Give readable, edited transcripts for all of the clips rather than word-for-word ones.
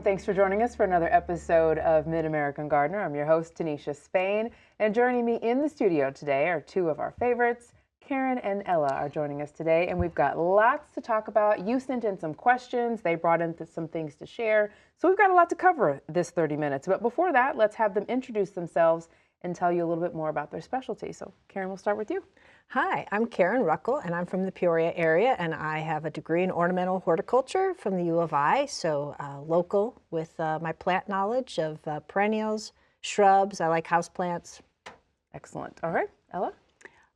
Thanks for joining us for another episode of Mid-American Gardener. I'm your host, Tanisha Spain, and joining me in the studio today are two of our favorites. Karen and Ella are joining us today, and we've got lots to talk about. You sent in some questions. They brought in some things to share. So we've got a lot to cover this 30 minutes. But before that, let's have them introduce themselves and tell you a little bit more about their specialty. So Karen, we'll start with you. Hi, I'm Karen Ruckel, and I'm from the Peoria area, and I have a degree in ornamental horticulture from the U of I, so local with my plant knowledge of perennials, shrubs. I like houseplants. Excellent. All right, Ella?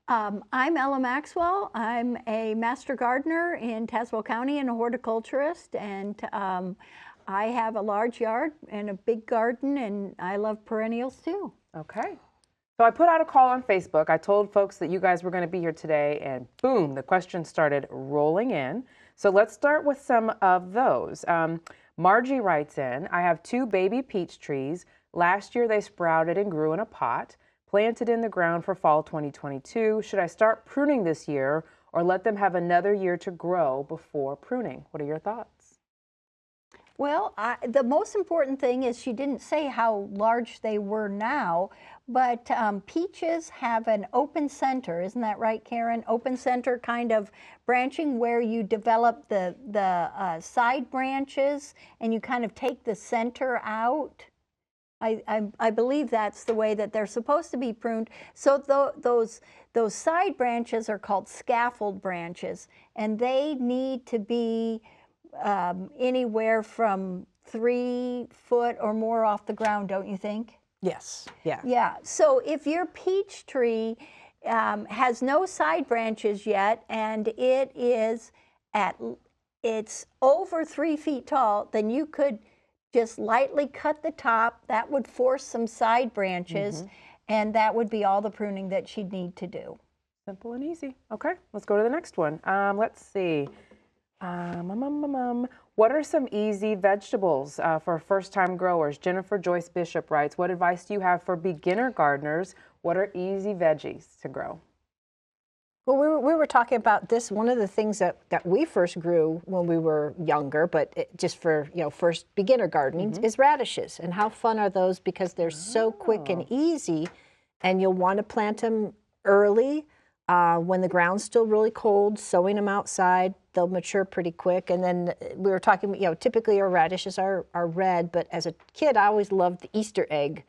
I'm Ella Maxwell. I'm a master gardener in Tazewell County and a horticulturist, and I have a large yard and a big garden, and I love perennials too. Okay. So I put out a call on Facebook. I told folks that you guys were going to be here today, and boom, the questions started rolling in. So let's start with some of those. Margie writes in, I have 2 baby peach trees. Last year they sprouted and grew in a pot, planted in the ground for fall 2022. Should I start pruning this year or let them have another year to grow before pruning? What are your thoughts? Well, the most important thing is she didn't say how large they were now, but peaches have an open center. Isn't that right, Karen? Open center kind of branching where you develop the side branches and you kind of take the center out. I believe that's the way that they're supposed to be pruned. So those side branches are called scaffold branches, and they need to be anywhere from 3 foot or more off the ground, don't you think? Yes, yeah. Yeah, so if your peach tree has no side branches yet and it's over 3 feet tall, then you could just lightly cut the top. That would force some side branches, and that would be all the pruning that she'd need to do. Simple and easy. Okay, let's go to the next one. Let's see. What are some easy vegetables for first-time growers? Jennifer Joyce Bishop writes, what advice do you have for beginner gardeners? What are easy veggies to grow? Well, we were talking about this. One of the things that we first grew when we were younger, but just for first beginner gardening, is radishes. And how fun are those? Because they're so quick and easy, and you'll want to plant them early when the ground's still really cold. Sowing them outside, they'll mature pretty quick. And then we were talking, typically our radishes are red, but as a kid, I always loved the Easter egg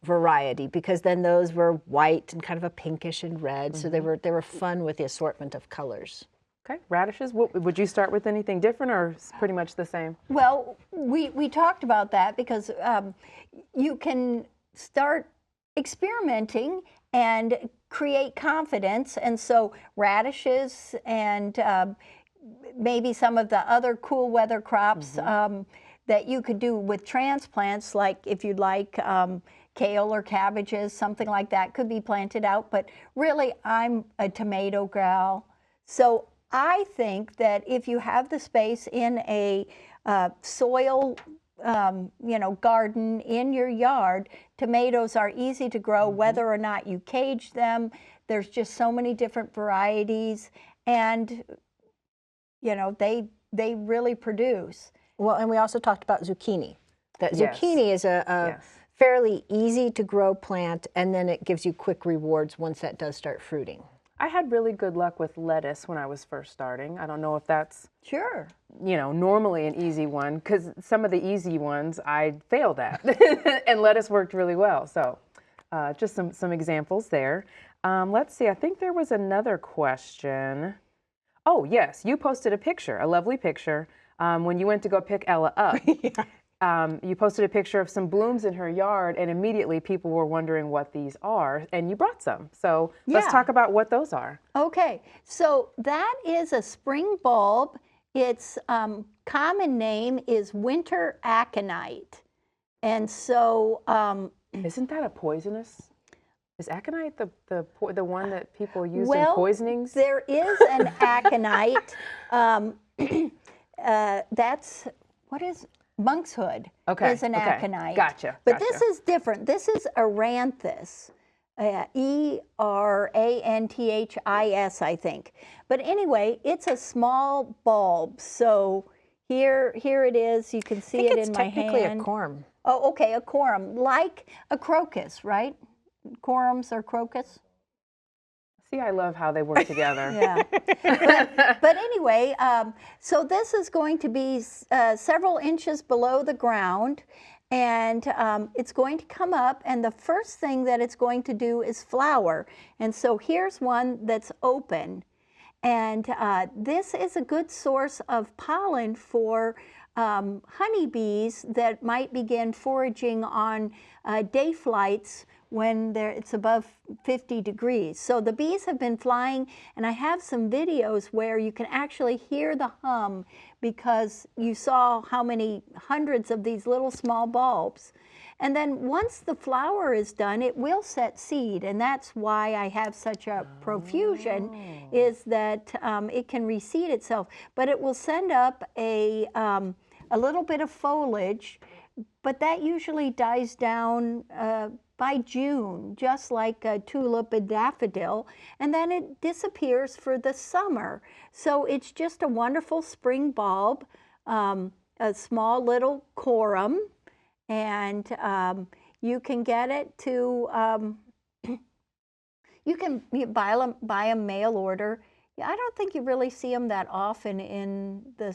variety, because then those were white and kind of a pinkish and red, so they were fun with the assortment of colors. Okay, radishes. Would you start with anything different, or pretty much the same? Well, we talked about that because you can start experimenting and create confidence, and so radishes and maybe some of the other cool weather crops that you could do with transplants, like if you'd like kale or cabbages, something like that could be planted out. But really, I'm a tomato gal. So I think that if you have the space in a soil garden in your yard, tomatoes are easy to grow whether or not you cage them. There's just so many different varieties, and they really produce. Well, and we also talked about zucchini. That zucchini is a fairly easy to grow plant, and then it gives you quick rewards once that does start fruiting. I had really good luck with lettuce when I was first starting. I don't know if that's normally an easy one, because some of the easy ones I failed at, and lettuce worked really well. So just some examples there. Let's see, I think there was another question. Oh, yes, you posted a picture, a lovely picture, when you went to go pick Ella up. You posted a picture of some blooms in her yard, and immediately people were wondering what these are, and you brought some. So let's talk about what those are. Okay, so that is a spring bulb. Its common name is winter aconite. And so... isn't that a poisonous? Is aconite the one that people use in poisonings? There is an aconite. That's, what is... Monkshood is an aconite. Gotcha. But this is different. This is Eranthis, Eranthis, I think. But anyway, it's a small bulb, so Here it is. You can see it in my hand. It's technically a corm. Oh, okay, a corum, like a crocus, right? Corums are crocus. See, I love how they work together. Yeah. But anyway, so this is going to be several inches below the ground, and it's going to come up, and the first thing that it's going to do is flower. And so here's one that's open, and this is a good source of pollen for honeybees that might begin foraging on day flights when it's above 50 degrees. So the bees have been flying, and I have some videos where you can actually hear the hum because you saw how many hundreds of these little small bulbs. And then once the flower is done, it will set seed, and that's why I have such a profusion, is that it can reseed itself. But it will send up a little bit of foliage, but that usually dies down by June, just like a tulip and daffodil, and then it disappears for the summer. So it's just a wonderful spring bulb, a small little corum, and you can get it to, you can buy a mail order. I don't think you really see them that often in the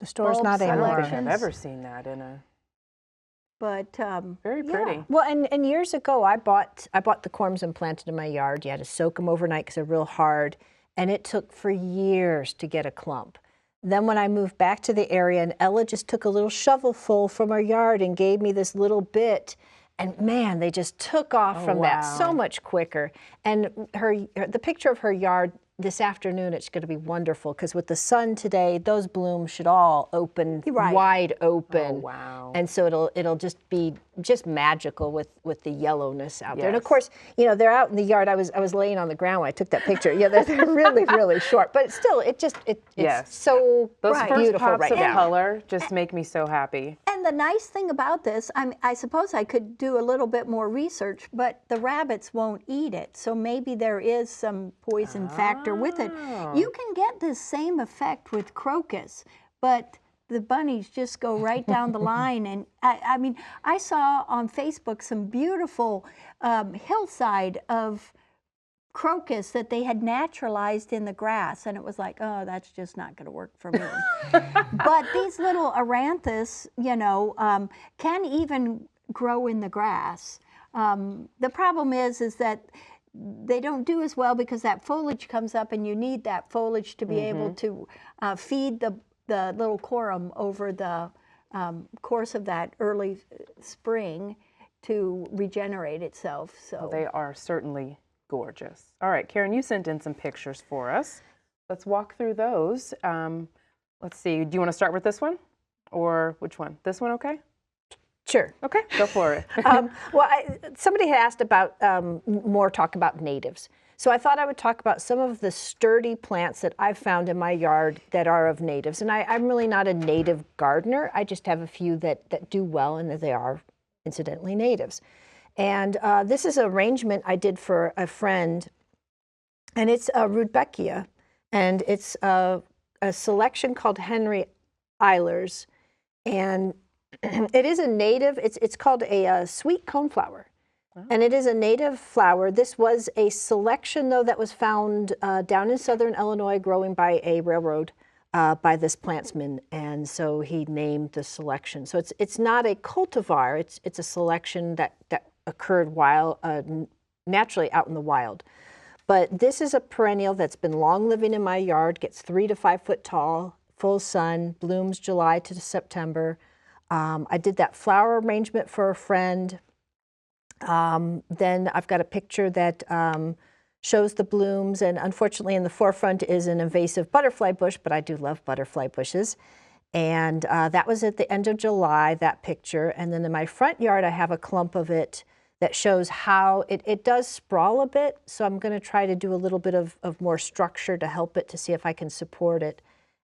store's not anymore. I don't think I've ever seen that in a... But very pretty. Yeah. Well, and years ago, I bought the corms and planted in my yard. You had to soak them overnight because they're real hard, and it took for years to get a clump. Then when I moved back to the area, and Ella just took a little shovelful from our yard and gave me this little bit, and man, they just took off from that so much quicker. And the picture of her yard this afternoon, it's going to be wonderful because with the sun today, those blooms should all open wide open. Oh, wow. And so it'll just be magical with the yellowness out there. And of course, you know, they're out in the yard. I was laying on the ground when I took that picture. Yeah, they're really, really short. But still, it's so those first beautiful pops right of now. color just make me so happy. And the nice thing about this, I suppose I could do a little bit more research, but the rabbits won't eat it. So maybe there is some poison factor with it. You can get this same effect with crocus, but the bunnies just go right down the line. And I mean, I saw on Facebook some beautiful hillside of crocus that they had naturalized in the grass, and it was like, oh, that's just not going to work for me. But these little aranthus, you know, can even grow in the grass. The problem is that they don't do as well because that foliage comes up, and you need that foliage to be able to feed the little corum over the course of that early spring to regenerate itself. So well, they are certainly gorgeous. All right, Karen, you sent in some pictures for us. Let's walk through those. Let's see, do you want to start with this one? Or which one? This one, okay? Sure. Okay, go for it. Well, somebody had asked about more talk about natives. So I thought I would talk about some of the sturdy plants that I've found in my yard that are of natives. And I'm really not a native gardener. I just have a few that do well and that they are incidentally natives. And this is an arrangement I did for a friend, and it's a Rudbeckia, and it's a selection called Henry Eilers, and it is a native. It's called a sweet coneflower, and it is a native flower. This was a selection, though, that was found down in southern Illinois, growing by a railroad by this plantsman, and so he named the selection. So it's not a cultivar. It's a selection that occurred naturally out in the wild. But this is a perennial that's been long living in my yard, gets 3 to 5 foot tall, full sun, blooms July to September. I did that flower arrangement for a friend. Then I've got a picture that shows the blooms, and unfortunately in the forefront is an invasive butterfly bush, but I do love butterfly bushes. And that was at the end of July, that picture. And then in my front yard, I have a clump of it that shows how it does sprawl a bit. So I'm going to try to do a little bit of more structure to help it, to see if I can support it.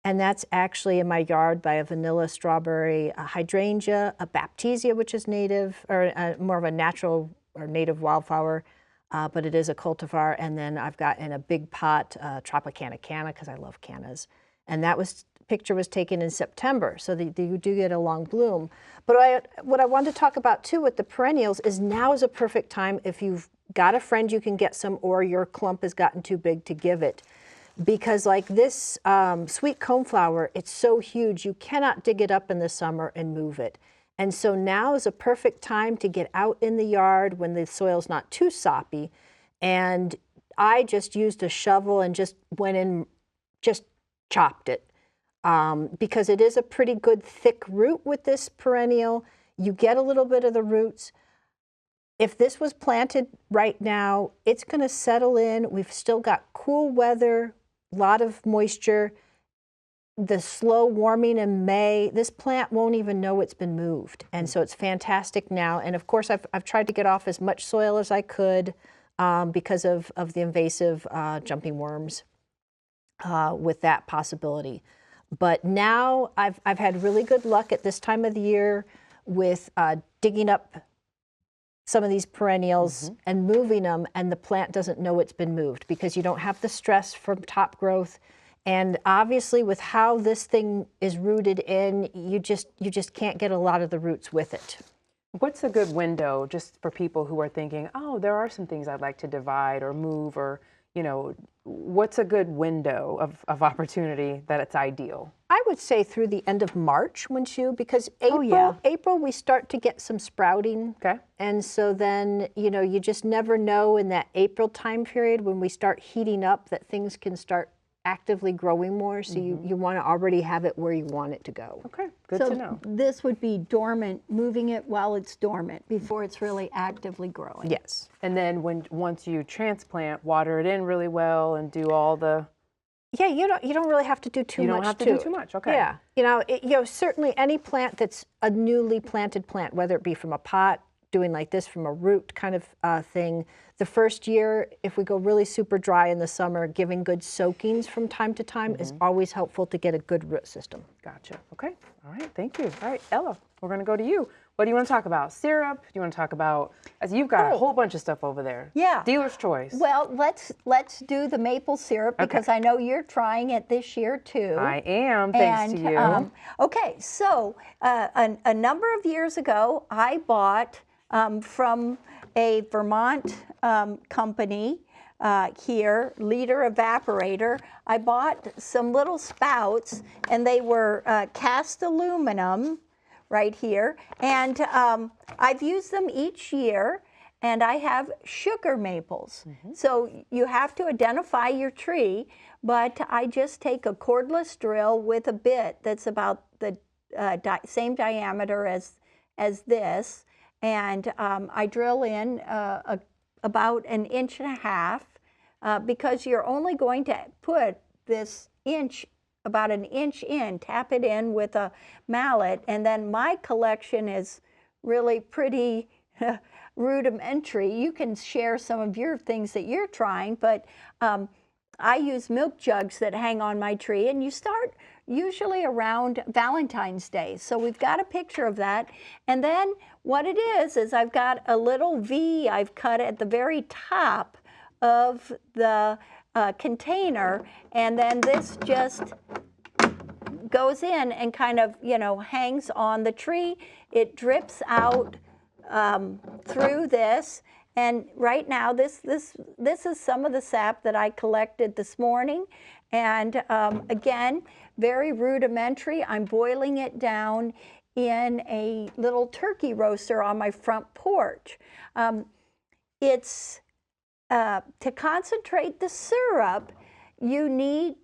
And that's actually in my yard by a vanilla strawberry, a hydrangea, a baptisia, which is native, or more of a natural or native wildflower, but it is a cultivar. And then I've got in a big pot Tropicana canna, because I love cannas. And that was picture was taken in September, so that you do get a long bloom. But what I wanted to talk about too with the perennials is now is a perfect time if you've got a friend you can get some, or your clump has gotten too big to give it. Because like this sweet coneflower, it's so huge, you cannot dig it up in the summer and move it. And so now is a perfect time to get out in the yard when the soil's not too soppy. And I just used a shovel and just went in, just chopped it. Because it is a pretty good thick root with this perennial. You get a little bit of the roots. If this was planted right now, it's going to settle in. We've still got cool weather, a lot of moisture. The slow warming in May, this plant won't even know it's been moved. And so it's fantastic now. And of course, I've tried to get off as much soil as I could because of the invasive jumping worms with that possibility. But now I've had really good luck at this time of the year with digging up some of these perennials and moving them, and the plant doesn't know it's been moved because you don't have the stress from top growth. And obviously with how this thing is rooted in, you just can't get a lot of the roots with it. What's a good window just for people who are thinking, oh, there are some things I'd like to divide or move, or, you know, what's a good window of opportunity that it's ideal? I would say through the end of March, wouldn't you? Because April we start to get some sprouting. Okay. And so then, you know, you just never know in that April time period when we start heating up that things can start actively growing more. So you want to already have it where you want it to go. Okay, good to know. This would be dormant, moving it while it's dormant before it's really actively growing. Yes. And then once you transplant, water it in really well and do all the... Yeah, you don't really have to do too much. You don't have to do too much, okay. Yeah, you know, certainly any plant that's a newly planted plant, whether it be from a pot, doing like this from a root kind of thing, the first year, if we go really super dry in the summer, giving good soakings from time to time is always helpful to get a good root system. Gotcha. Okay. All right. Thank you. All right, Ella, we're going to go to you. What do you want to talk about? Syrup? Do you want to talk about, as you've got a whole bunch of stuff over there. Yeah. Dealer's choice. Well, let's do the maple syrup because I know you're trying it this year too. I am, thanks to you. Okay, so a number of years ago, I bought from a Vermont company here, Leader Evaporator. I bought some little spouts, and they were cast aluminum right here. And I've used them each year, and I have sugar maples. So you have to identify your tree, but I just take a cordless drill with a bit that's about the same diameter as this, and I drill in about 1.5 inches because you're only going to put this about 1 inch in, tap it in with a mallet, and then my collection is really pretty rudimentary. You can share some of your things that you're trying, but I use milk jugs that hang on my tree, and you start usually around Valentine's Day. So we've got a picture of that. And then what it is I've got a little V I've cut at the very top of the container, and then this just goes in and kind of, you know, hangs on the tree. It drips out through this. And right now, this is some of the sap that I collected this morning. And again, very rudimentary. I'm boiling it down in a little turkey roaster on my front porch. To concentrate the syrup, you need,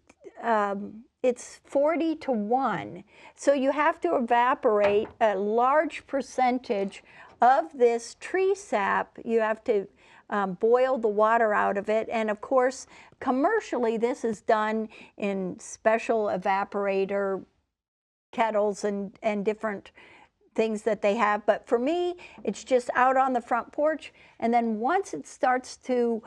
it's 40-to-1. So you have to evaporate a large percentage of this tree sap. You have to boil the water out of it. And of course, commercially, this is done in special evaporator kettles and different things that they have. But for me, it's just out on the front porch. And then once it starts to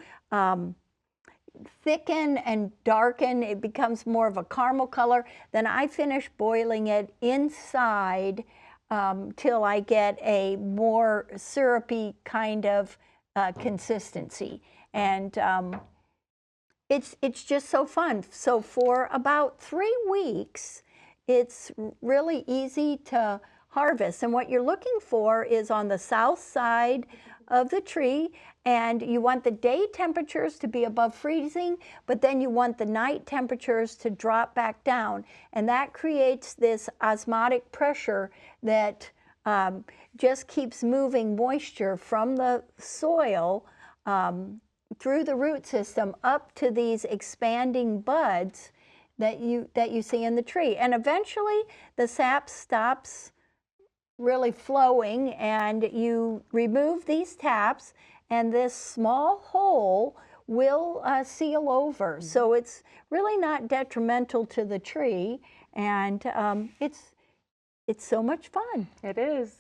thicken and darken, it becomes more of a caramel color, then I finish boiling it inside till I get a more syrupy kind of consistency. And it's just so fun. So for about 3 weeks, it's really easy to harvest. And what you're looking for is on the south side of the tree, and you want the day temperatures to be above freezing, but then you want the night temperatures to drop back down. And that creates this osmotic pressure that just keeps moving moisture from the soil through the root system up to these expanding buds that you see in the tree. And eventually the sap stops really flowing, and you remove these taps, and this small hole will seal over. So it's really not detrimental to the tree, and it's so much fun. It is.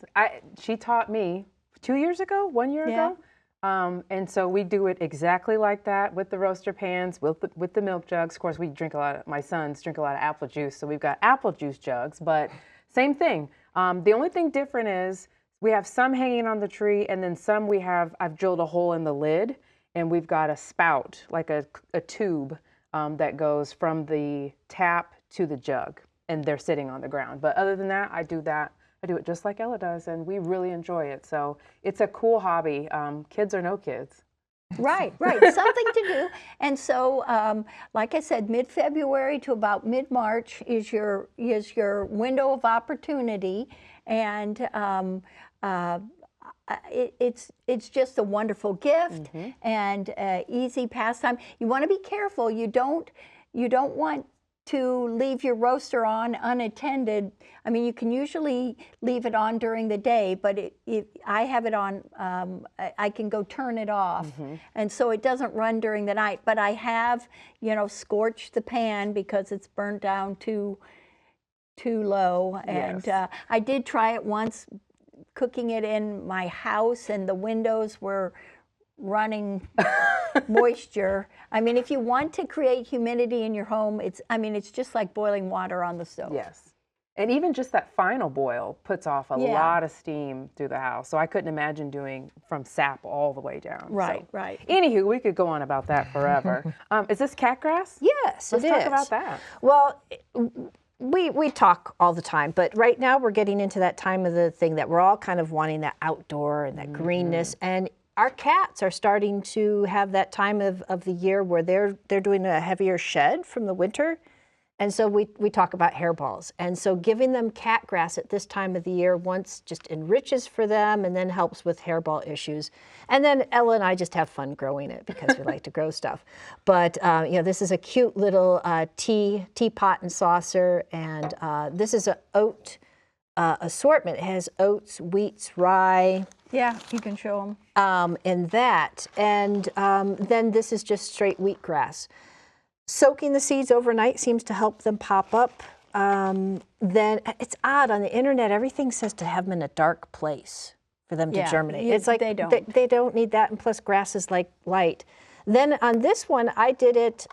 She taught me 2 years ago, 1 year ago. And so we do it exactly like that with the roaster pans, with the milk jugs. Of course, we drink a lot of, my sons drink a lot of apple juice, so we've got apple juice jugs, but same thing. The only thing different is we have some hanging on the tree, and then some I've drilled a hole in the lid, and we've got a spout, like a tube that goes from the tap to the jug, and they're sitting on the ground. But other than that, I do it just like Ella does, and we really enjoy it. So it's a cool hobby, kids or no kids. Right, something to do. And so, like I said, mid-February to about mid-March is your window of opportunity, and it's just a wonderful gift and easy pastime. You want to be careful. You don't want to leave your roaster on unattended. I mean, you can usually leave it on during the day, but I have it on, I can go turn it off. And so it doesn't run during the night. But I have, scorched the pan because it's burnt down too low. And I did try it once, cooking it in my house, and the windows were running moisture. I mean, if you want to create humidity in your home, it's just like boiling water on the stove. Yes. And even just that final boil puts off a lot of steam through the house. So I couldn't imagine doing from sap all the way down. Right. Anywho, we could go on about that forever. Is this cat grass? Yes, Let's talk about that. Well, we talk all the time, but right now we're getting into that time of the thing that we're all kind of wanting that outdoor and that greenness. And our cats are starting to have that time of the year where they're doing a heavier shed from the winter. And so we talk about hairballs. And so giving them cat grass at this time of the year once just enriches for them and then helps with hairball issues. And then Ella and I just have fun growing it because we like to grow stuff. But this is a cute little teapot and saucer, and this is an oat assortment. It has oats, wheats, rye. Yeah, you can show them. In that. And then this is just straight wheatgrass. Soaking the seeds overnight seems to help them pop up. Then it's odd, on the internet, everything says to have them in a dark place for them to germinate. It's like they don't need that, and plus grass is like light. Then on this one, I did it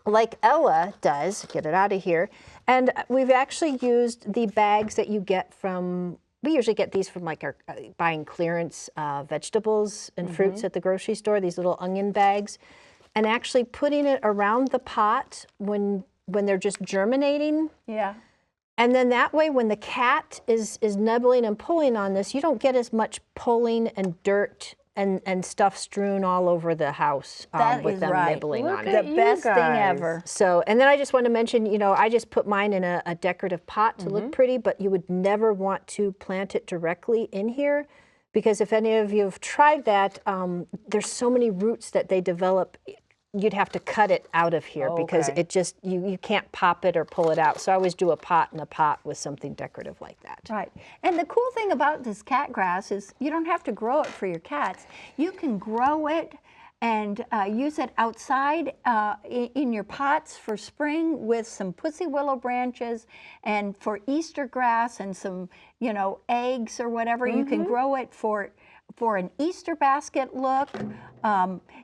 like Ella does, get it out of here. And we've actually used the bags that you get from, we usually get these from like our buying clearance vegetables and fruits at the grocery store, these little onion bags, and actually putting it around the pot when they're just germinating. Yeah. And then that way, when the cat is nibbling and pulling on this, you don't get as much pulling and dirt and stuff strewn all over the house with them nibbling on it. The best thing ever. So, and then I just want to mention, I just put mine in a decorative pot to look pretty, but you would never want to plant it directly in here, because if any of you have tried that, there's so many roots that they develop. You'd have to cut it out of here because it just, you can't pop it or pull it out. So I always do a pot in a pot with something decorative like that. Right. And the cool thing about this cat grass is you don't have to grow it for your cats. You can grow it and use it outside in your pots for spring with some pussy willow branches, and for Easter grass and some, eggs or whatever. You can grow it for an Easter basket look.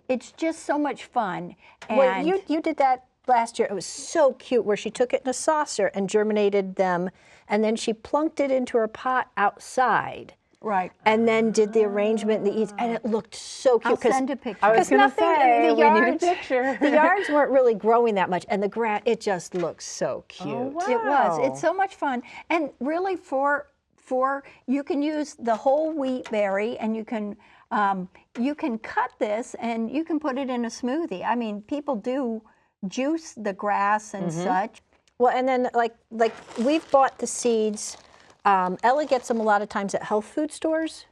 It's just so much fun. And well, you did that last year. It was so cute, where she took it in a saucer and germinated them, and then she plunked it into her pot outside. Right. and then did the arrangement in the eaves, and it looked so cute. I'll send a picture. I was going to nothing say, the we need a yards, picture. the yards weren't really growing that much, and the grass, it just looks so cute. Oh, wow. It was. It's so much fun. And really for you can use the whole wheat berry, and you can cut this and you can put it in a smoothie. I mean, people do juice the grass and such. Well, and then like we've bought the seeds. Ella gets them a lot of times at health food stores.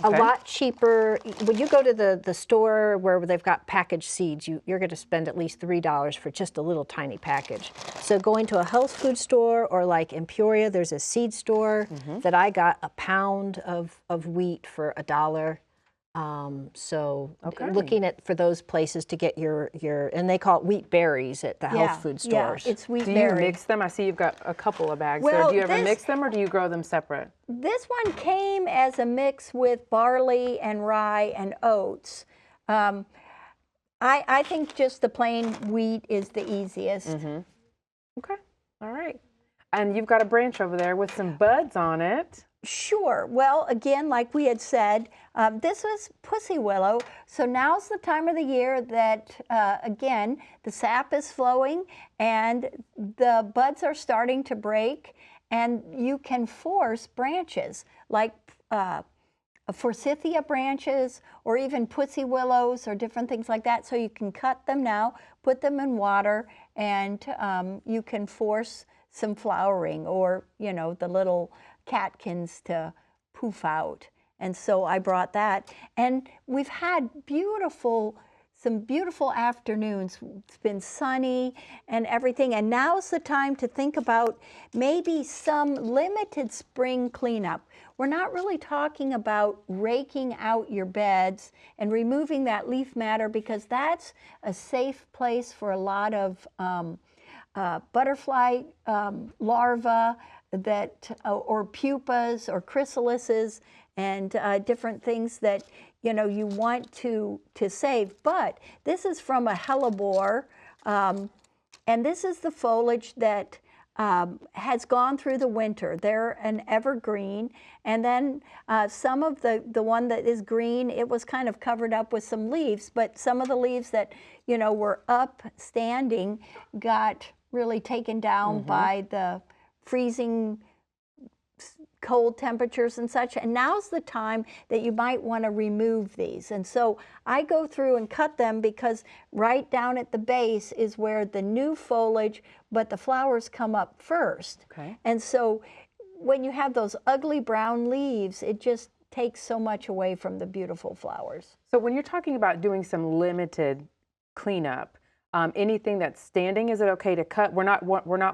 Okay. A lot cheaper. When you go to the store where they've got packaged seeds, you're going to spend at least $3 for just a little tiny package. So going to a health food store, or like in Peoria, there's a seed store that I got a pound of wheat for $1. Looking at for those places to get your and they call it wheat berries at the health food stores. Yeah, it's wheat Do berry. you mix them? I see you've got a couple of bags there. Well, Do you ever this- mix them, or do you grow them separate? This one came as a mix with barley and rye and oats. I think just the plain wheat is the easiest. Okay, all right. And you've got a branch over there with some buds on it. Sure. Well, again, like we had said, this was pussy willow. So now's the time of the year that, again, the sap is flowing and the buds are starting to break, and you can force branches like forsythia branches or even pussy willows or different things like that. So you can cut them now, put them in water, and you can force some flowering, or, you know, the little catkins to poof out. And so I brought that, and we've had some beautiful afternoons. It's been sunny and everything, and now's the time to think about maybe some limited spring cleanup. We're not really talking about raking out your beds and removing that leaf matter, because that's a safe place for a lot of butterfly larvae or pupas or chrysalises and different things that you want to save. But this is from a hellebore, and this is the foliage that has gone through the winter. They're an evergreen, and then some of the one that is green, it was kind of covered up with some leaves, but some of the leaves that were upstanding got really taken down by the freezing cold temperatures and such, and now's the time that you might want to remove these. And so I go through and cut them, because right down at the base is where the new foliage, but the flowers come up first. Okay. And so when you have those ugly brown leaves, it just takes so much away from the beautiful flowers. So when you're talking about doing some limited cleanup, anything that's standing, is it okay to cut? We're not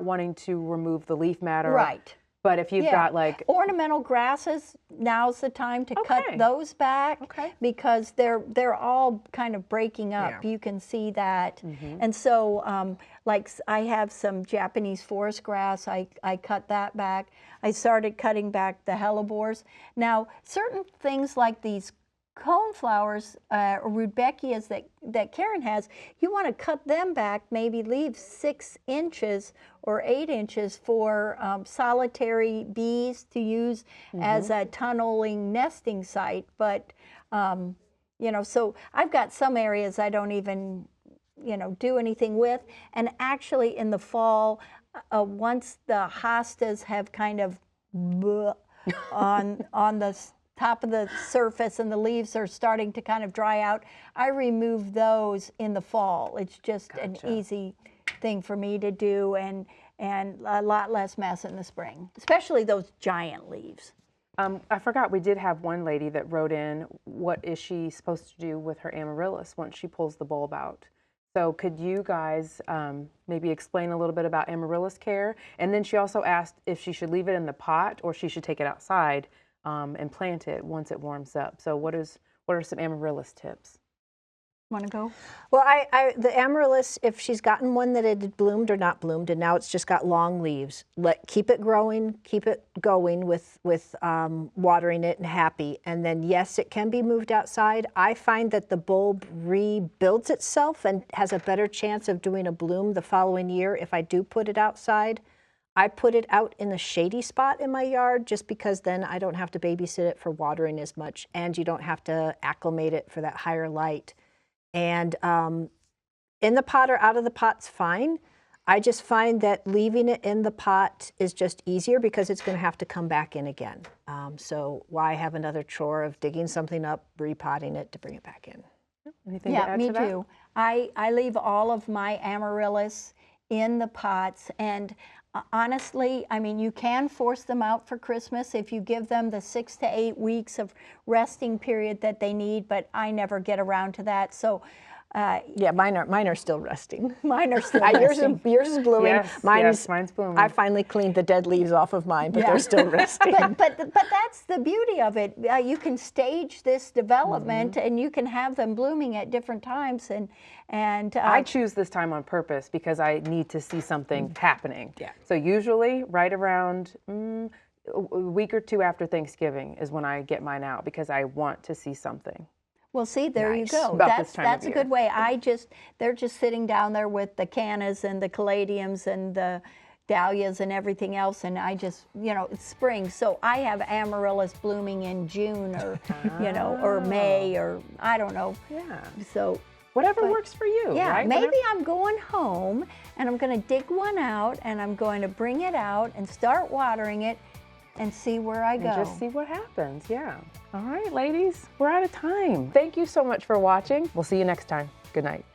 wanting to remove the leaf matter. Right. But if you've got like ornamental grasses, now's the time to cut those back, because they're all kind of breaking up. Yeah. You can see that. And so like I have some Japanese forest grass, I cut that back. I started cutting back the hellebores. Now, certain things like these coneflowers or rudbeckias that Karen has, you want to cut them back, maybe leave 6 inches or 8 inches for solitary bees to use as a tunneling nesting site. But so I've got some areas I don't even do anything with. And actually in the fall, once the hostas have kind of on the top of the surface and the leaves are starting to kind of dry out, I remove those in the fall. It's just an easy thing for me to do, and a lot less mess in the spring, especially those giant leaves. I forgot, we did have one lady that wrote in, what is she supposed to do with her amaryllis once she pulls the bulb out? So could you guys maybe explain a little bit about amaryllis care? And then she also asked if she should leave it in the pot or she should take it outside and plant it once it warms up. So what are some amaryllis tips? Want to go? Well, the amaryllis, if she's gotten one that had bloomed or not bloomed, and now it's just got long leaves, keep it growing, keep it going with watering it and happy. And then yes, it can be moved outside. I find that the bulb rebuilds itself and has a better chance of doing a bloom the following year if I do put it outside. I put it out in a shady spot in my yard just because then I don't have to babysit it for watering as much, and you don't have to acclimate it for that higher light. And in the pot or out of the pot's fine. I just find that leaving it in the pot is just easier because it's going to have to come back in again. So why have another chore of digging something up, repotting it to bring it back in? Anything to add me to that? too. I leave all of my amaryllis in the pots, and honestly, I mean, you can force them out for Christmas if you give them the 6 to 8 weeks of resting period that they need, but I never get around to that. So yeah, mine are still resting. Mine are still resting. Yours is blooming. Yes, mine's blooming. I finally cleaned the dead leaves off of mine, but they're still resting. but that's the beauty of it. You can stage this development, and you can have them blooming at different times. And I choose this time on purpose because I need to see something happening. Yeah. So usually right around a week or two after Thanksgiving is when I get mine out because I want to see something. Well, see, there you go. About That's a good way. They're just sitting down there with the cannas and the caladiums and the dahlias and everything else, and I just, it's spring, so I have amaryllis blooming in June or, or May or I don't know. Yeah. So whatever works for you. Yeah. Right? Maybe I'm going home and I'm going to dig one out and I'm going to bring it out and start watering it and see where I go. And just see what happens, yeah. All right, ladies, we're out of time. Thank you so much for watching. We'll see you next time. Good night.